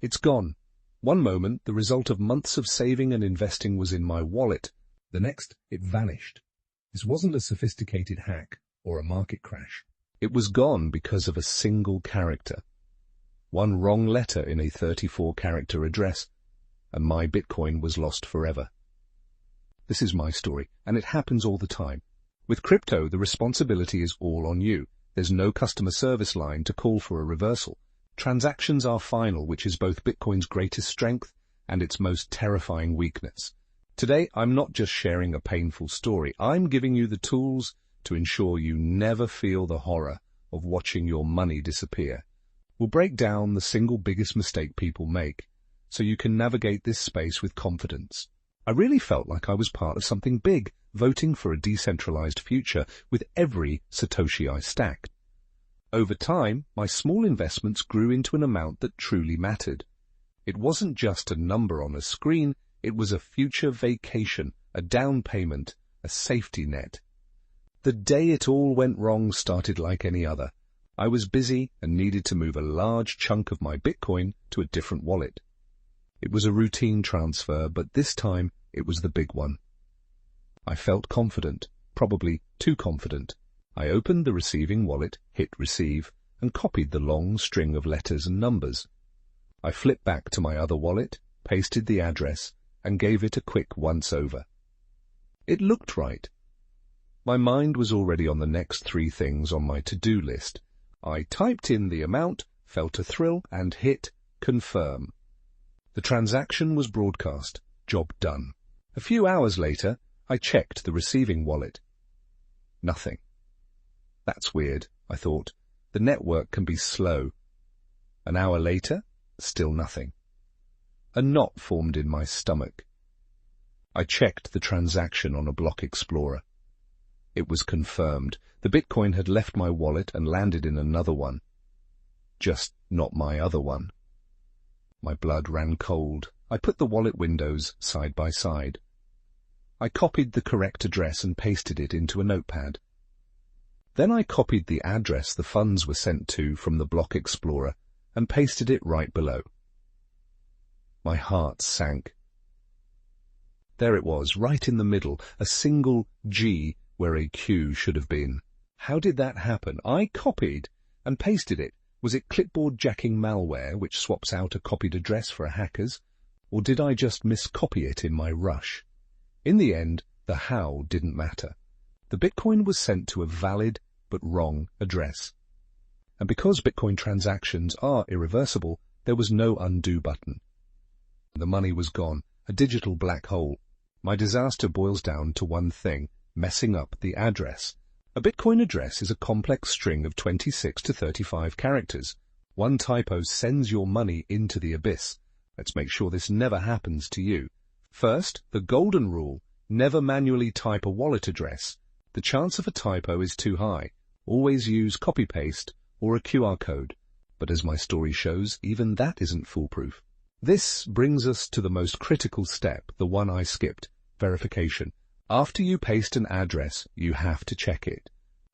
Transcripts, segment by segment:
It's gone. One moment, the result of months of saving and investing was in my wallet. The next, it vanished. This wasn't a sophisticated hack or a market crash. It was gone because of a single character. One wrong letter in a 34-character address, and my Bitcoin was lost forever. This is my story, and it happens all the time. With crypto, the responsibility is all on you. There's no customer service line to call for a reversal. Transactions are final, which is both Bitcoin's greatest strength and its most terrifying weakness. Today, I'm not just sharing a painful story. I'm giving you the tools to ensure you never feel the horror of watching your money disappear. We'll break down the single biggest mistake people make, so you can navigate this space with confidence. I really felt like I was part of something big, voting for a decentralized future with every Satoshi I stacked. Over time, my small investments grew into an amount that truly mattered. It wasn't just a number on a screen, it was a future vacation, a down payment, a safety net. The day it all went wrong started like any other. I was busy and needed to move a large chunk of my Bitcoin to a different wallet. It was a routine transfer, but this time it was the big one. I felt confident, probably too confident. I opened the receiving wallet, hit receive, and copied the long string of letters and numbers. I flipped back to my other wallet, pasted the address, and gave it a quick once-over. It looked right. My mind was already on the next 3 things on my to-do list. I typed in the amount, felt a thrill, and hit confirm. The transaction was broadcast. Job done. A few hours later, I checked the receiving wallet. Nothing. That's weird, I thought. The network can be slow. An hour later, still nothing. A knot formed in my stomach. I checked the transaction on a block explorer. It was confirmed. The Bitcoin had left my wallet and landed in another one. Just not my other one. My blood ran cold. I put the wallet windows side by side. I copied the correct address and pasted it into a notepad. Then I copied the address the funds were sent to from the block explorer and pasted it right below. My heart sank. There it was, right in the middle, a single G where a Q should have been. How did that happen? I copied and pasted it. Was it clipboard jacking malware which swaps out a copied address for a hacker's? Or did I just miscopy it in my rush? In the end, the how didn't matter. The Bitcoin was sent to a valid but wrong address. And because Bitcoin transactions are irreversible, there was no undo button. The money was gone, a digital black hole. My disaster boils down to one thing: messing up the address. A Bitcoin address is a complex string of 26 to 35 characters. One typo sends your money into the abyss. Let's make sure this never happens to you. First, the golden rule: never manually type a wallet address. The chance of a typo is too high. Always use copy-paste or a QR code. But as my story shows, even that isn't foolproof. This brings us to the most critical step, the one I skipped: verification. After you paste an address, you have to check it.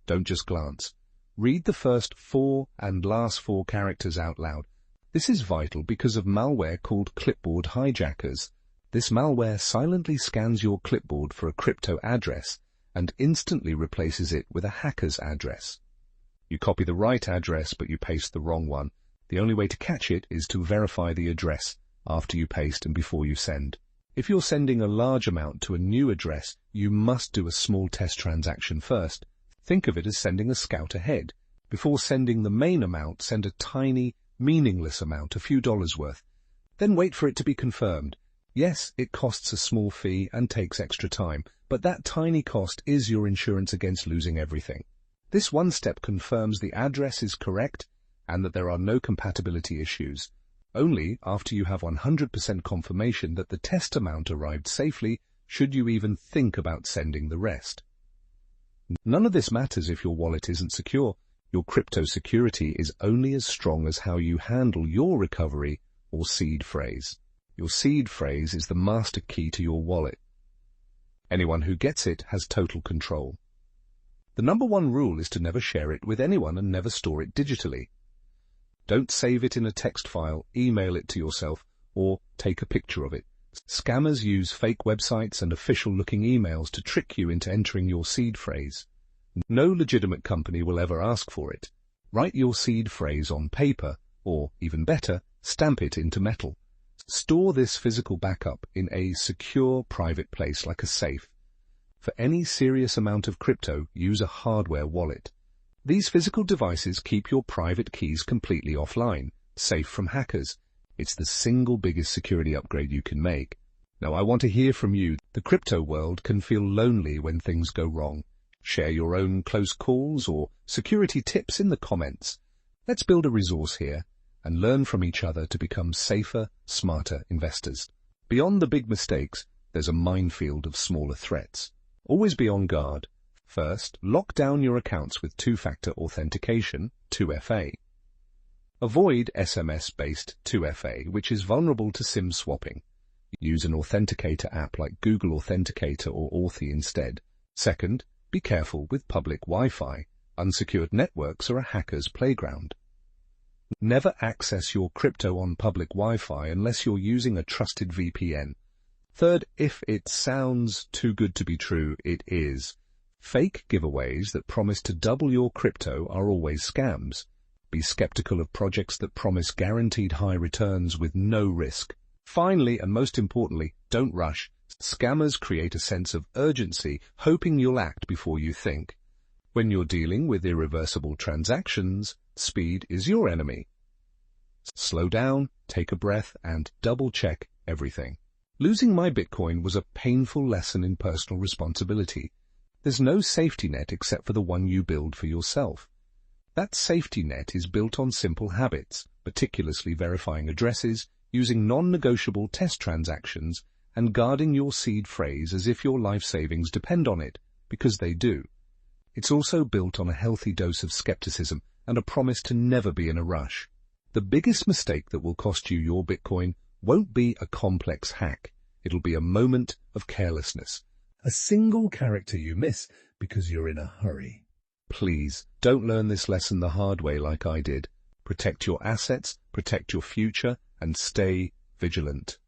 Don't just glance. Read the first 4 and last 4 characters out loud. This is vital because of malware called clipboard hijackers. This malware silently scans your clipboard for a crypto address and instantly replaces it with a hacker's address. You copy the right address, but you paste the wrong one. The only way to catch it is to verify the address after you paste and before you send. If you're sending a large amount to a new address, you must do a small test transaction first. Think of it as sending a scout ahead. Before sending the main amount, send a tiny, meaningless amount, a few dollars worth. Then wait for it to be confirmed. Yes, it costs a small fee and takes extra time, but that tiny cost is your insurance against losing everything. This one step confirms the address is correct and that there are no compatibility issues. Only after you have 100% confirmation that the test amount arrived safely should you even think about sending the rest. None of this matters if your wallet isn't secure. Your crypto security is only as strong as how you handle your recovery or seed phrase. Your seed phrase is the master key to your wallet. Anyone who gets it has total control. The number one rule is to never share it with anyone and never store it digitally. Don't save it in a text file, email it to yourself, or take a picture of it. Scammers use fake websites and official-looking emails to trick you into entering your seed phrase. No legitimate company will ever ask for it. Write your seed phrase on paper, or, even better, stamp it into metal. Store this physical backup in a secure private place like a safe. For any serious amount of crypto, use a hardware wallet. These physical devices keep your private keys completely offline, safe from hackers. It's the single biggest security upgrade you can make. Now, I want to hear from you. The crypto world can feel lonely when things go wrong. Share your own close calls or security tips in the comments. Let's build a resource here and learn from each other to become safer, smarter investors. Beyond the big mistakes, there's a minefield of smaller threats. Always be on guard. First, lock down your accounts with two-factor authentication, 2FA. Avoid SMS-based 2FA, which is vulnerable to SIM swapping. Use an authenticator app like Google Authenticator or Authy instead. Second, be careful with public Wi-Fi. Unsecured networks are a hacker's playground. Never access your crypto on public Wi-Fi unless you're using a trusted VPN. Third, if it sounds too good to be true, it is. Fake giveaways that promise to double your crypto are always scams. Be skeptical of projects that promise guaranteed high returns with no risk. Finally, and most importantly, don't rush. Scammers create a sense of urgency, hoping you'll act before you think. When you're dealing with irreversible transactions, speed is your enemy. Slow down, take a breath, and double-check everything. Losing my Bitcoin was a painful lesson in personal responsibility. There's no safety net except for the one you build for yourself. That safety net is built on simple habits, meticulously verifying addresses, using non-negotiable test transactions, and guarding your seed phrase as if your life savings depend on it, because they do. It's also built on a healthy dose of skepticism and a promise to never be in a rush. The biggest mistake that will cost you your Bitcoin won't be a complex hack. It'll be a moment of carelessness. A single character you miss because you're in a hurry. Please, don't learn this lesson the hard way like I did. Protect your assets, protect your future, and stay vigilant.